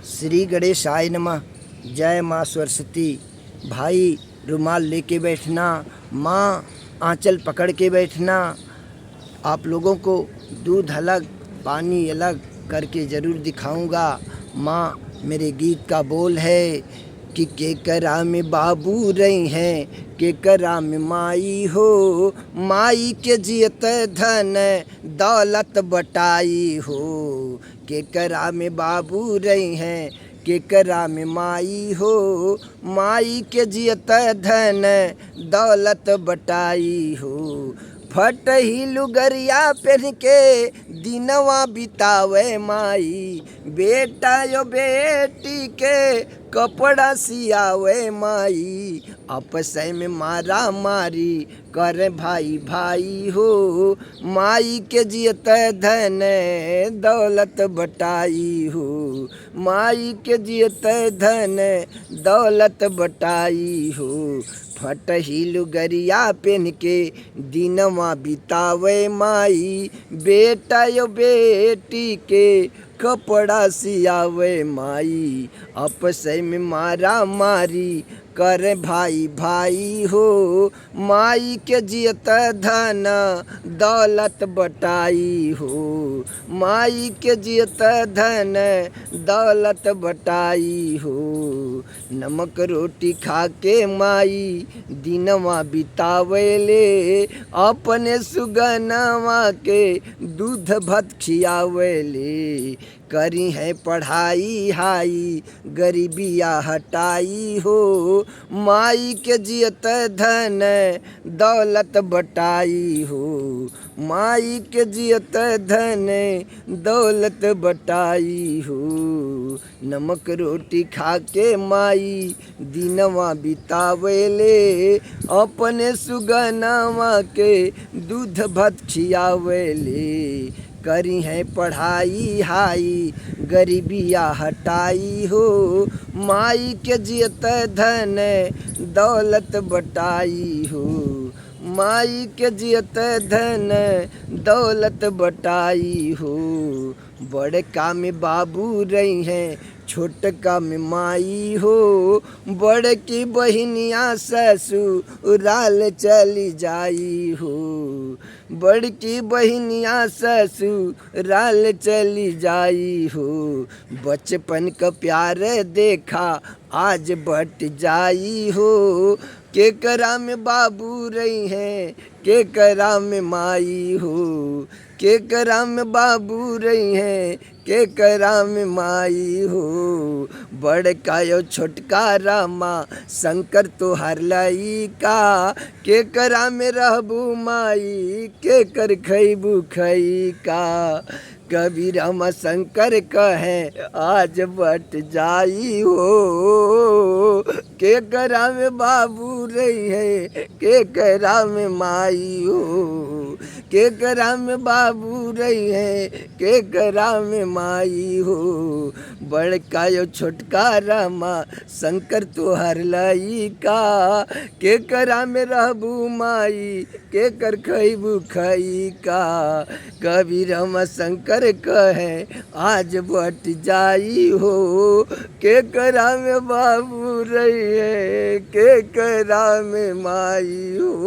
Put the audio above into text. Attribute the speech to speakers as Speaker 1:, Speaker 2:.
Speaker 1: श्री गणेशाय नमः। जय माँ सरस्वती। भाई रुमाल लेके बैठना, माँ आंचल पकड़ के बैठना। आप लोगों को दूध अलग पानी अलग करके ज़रूर दिखाऊंगा। माँ मेरे गीत का बोल है कि केकरा में बाबू रही हैं, केकरा में माई हो। माई के जियत धन दौलत बटाई हो। केकरा में बाबू रही हैं, केकरा में माई हो। माई के जियत धन दौलत बटाई हो। फट ही लुगरिया पहन के दिनवा बितावे माई। बेटा यो बेटी के कपड़ा सियावे माई। आपस में मारा मारी कर भाई भाई हो। माई के जियत धन दौलत बटाई हो। माई के जियत धन दौलत बटाई हो। फट ही लुगरिया पहन के दिनवा बितावे माई। बेटा यो बेटी के कपड़ा सियावे माई। आपस में मारा मारी कर भाई भाई हो। माई के जियत धन दौलत बटाई हो। माई के जियत धन दौलत बटाई हो। नमक रोटी खा के माई दिनवा बितावेले। अपने सुगनवा के दूध भात खियावेले। करी है पढ़ाई हाई गरीबिया हटाई हो। माई के जियत धन दौलत बटाई हो। माई के जियत धन दौलत बटाई हो। नमक रोटी खा के माई दिनवा बितावेले। अपने सुगनवा के दूध भात खियावेले। करी है पढ़ाई हाई गरीबिया हटाई हो। माई के जियत धन दौलत बटाई हो। माई के जियत धन दौलत बटाई हो। बड़का में बाबू रही हैं, छोटका में माई हो। बड़की बहिनिया ससुराल चली जाई हो। बड़की बहिनिया ससुराल चली जाई हो। बचपन का प्यार देखा आज बट जाई हो। केकरा में बाबू रही हैं, केकरा में माई हो। केकरा में बाबू रही हैं, केकरा में माई हो। बड़का यो छोटका रामा शंकर तो हर लई का। केकरा में रहबू माई, केकर खैबू खई का। कभी रामा शंकर कहे आज बट जाई हो। केकरा में बाबू रही है, केकरा में माई हो। केकरा में बाबू रही है, केकरा में माई हो। बड़का यो छोटका रामा शंकर तो हर लई का। केकरा में रहबू माई, केकर खैबू खई का। कभी रामा शंकर कहे आज बट जाई हो। केकरा में बाबू रही है, केकरा में माई हो।